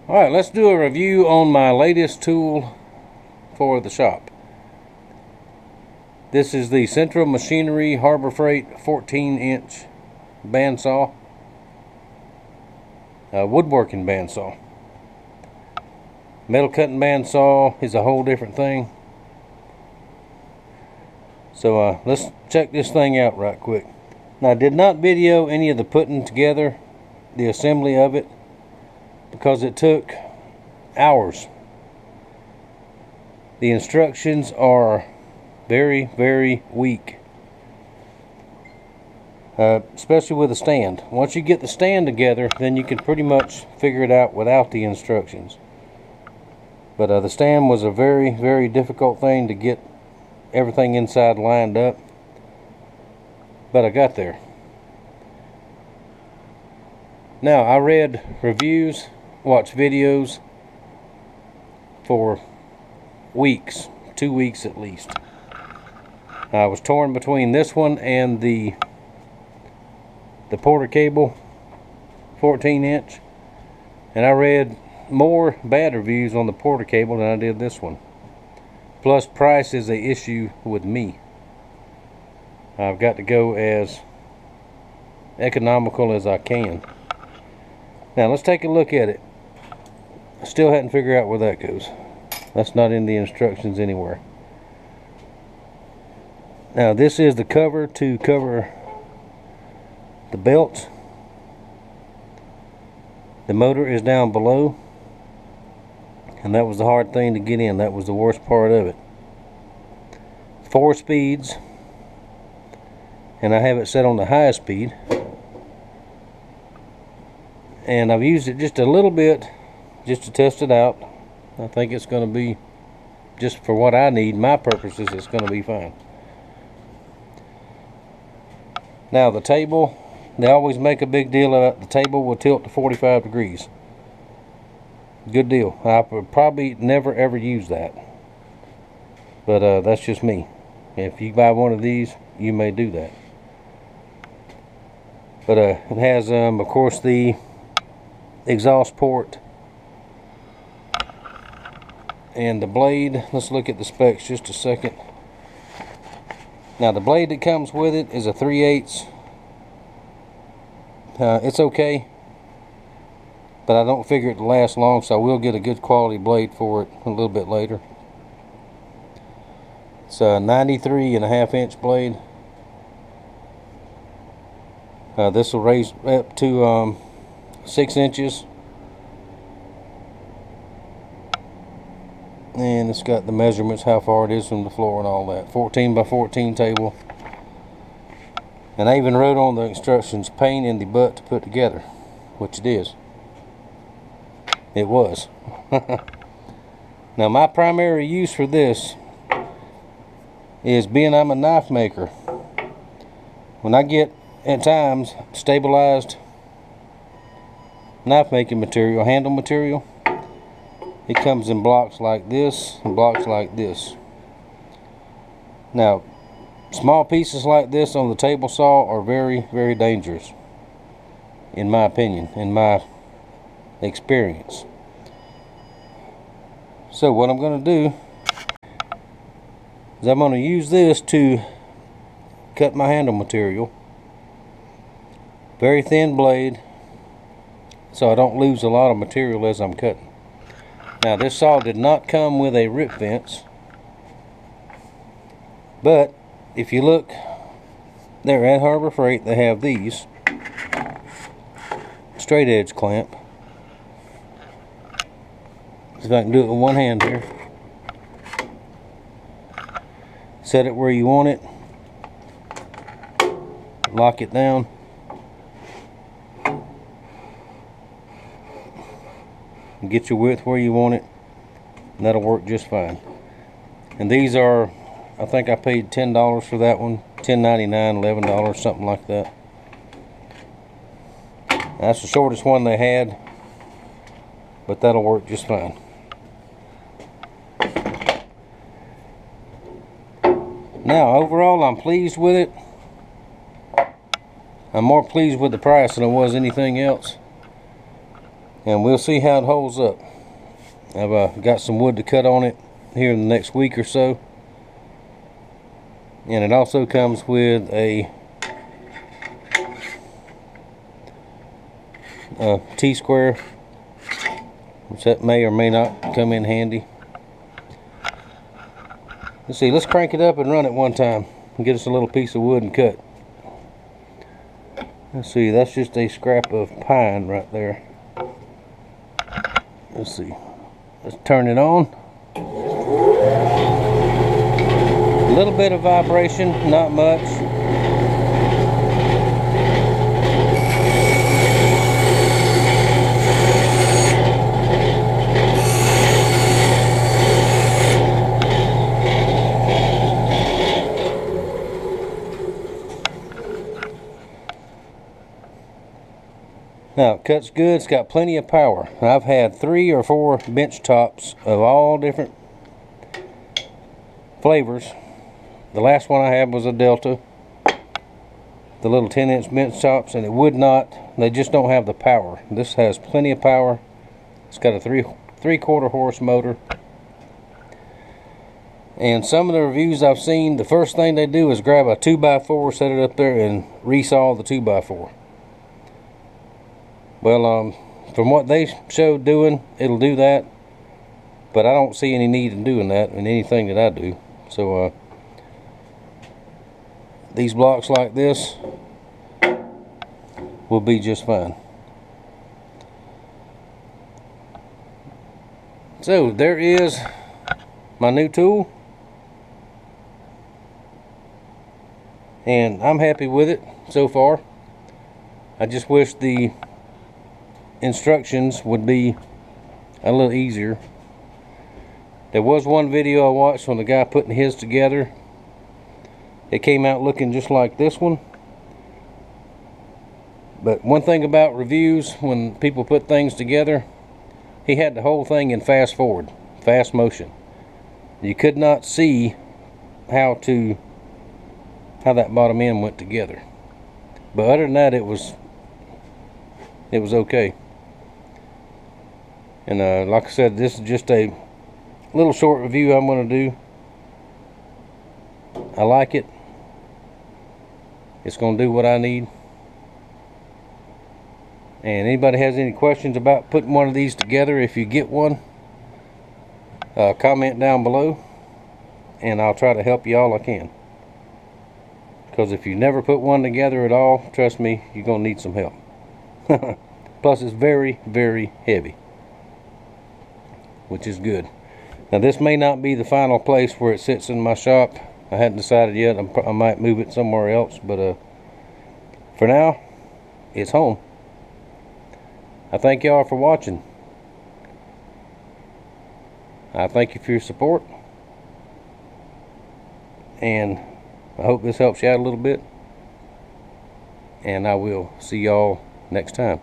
Alright, let's do a review on my latest tool for the shop. This is the Central Machinery Harbor Freight 14-inch bandsaw. Woodworking bandsaw. Metal cutting bandsaw is a whole different thing. So let's check this thing out right quick. Now, I did not video any of the putting together, the assembly of it, because it took hours. The instructions are very, very weak, especially with a stand. Once you get the stand together, then you can pretty much figure it out without the instructions. But the stand was a very, very difficult thing to get everything inside lined up, but I got there. Now, I read reviews, watched videos for weeks, 2 weeks at least. I was torn between this one and the Porter cable 14-inch, and I read more bad reviews on the Porter cable than I did this one. Plus, price is an issue with me. I've got to go as economical as I can. Now, let's take a look at it. I still hadn't figured out where that goes. That's not in the instructions anywhere. Now, this is the cover to cover the belt. The motor is down below, and that was the hard thing to get in. That was the worst part of it. 4 speeds, and I have it set on the highest speed. And I've used it just a little bit just to test it out. I think it's going to be, just for what I need, my purposes, it's going to be fine. Now, the table, they always make a big deal of it. The table will tilt to 45 degrees. Good deal. I would probably never ever use that, but that's just me. If you buy one of these, you may do that. But it has, of course, the exhaust port and the blade. Let's look at the specs just a second. Now, the blade that comes with it is a 3/8. It's okay, but I don't figure it to last long, so I will get a good quality blade for it a little bit later. It's a 93.5-inch blade. This will raise up to 6 inches, and it's got the measurements, how far it is from the floor and all that. 14 by 14 table, and I even wrote on the instructions, pain in the butt to put together, which it is. It was. Now, my primary use for this is, being I'm a knife maker, when I get at times stabilized knife making material, handle material, it comes in blocks like this and blocks like this. Now, small pieces like this on the table saw are very, very dangerous, in my opinion, in my experience. So what I'm going to do is I'm going to use this to cut my handle material. Very thin blade, so I don't lose a lot of material as I'm cutting. Now, this saw did not come with a rip fence, but if you look there at Harbor Freight, they have these straight edge clamp. See if I can do it with one hand here. Set it where you want it, lock it down, and get your width where you want it, and that'll work just fine. And these are, I think I paid $10 for that one, $10.99, $11, something like that. That's the shortest one they had, but that'll work just fine. Now, overall, I'm pleased with it. I'm more pleased with the price than I was anything else. and we'll see how it holds up. I've got some wood to cut on it here in the next week or so, and it also comes with a T-square, which that may or may not come in handy. Let's see, let's crank it up and run it one time and get us a little piece of wood and cut. Let's see, that's just a scrap of pine right there. Let's see, let's turn it on. A little bit of vibration, not much. Now, it cuts good. It's got plenty of power. I've had 3 or 4 bench tops of all different flavors. The last one I had was a Delta, the little 10-inch bench tops, and it would not. They just don't have the power. This has plenty of power. It's got a 3/4 horse motor. And some of the reviews I've seen, the first thing they do is grab a 2x4, set it up there, and resaw the 2x4. Well, from what they showed doing, it'll do that, but I don't see any need in doing that in anything that I do. So these blocks like this will be just fine. So there is my new tool, and I'm happy with it so far. I just wish the instructions would be a little easier. There was one video I watched on the guy putting his together. It came out looking just like this one. But one thing about reviews, when people put things together, he had the whole thing in fast forward, fast motion. You could not see how that bottom end went together. But other than that, it was okay. And like I said, this is just a little short review I'm going to do. I like it. It's going to do what I need. And anybody has any questions about putting one of these together, if you get one, comment down below, and I'll try to help you all I can. Because if you never put one together at all, trust me, you're going to need some help. Plus it's very, very heavy, which is good. Now this may not be the final place where it sits in my shop. I hadn't decided yet. I might move it somewhere else, but for now, it's home. I thank y'all for watching. I thank you for your support, and I hope this helps you out a little bit, and I will see y'all next time.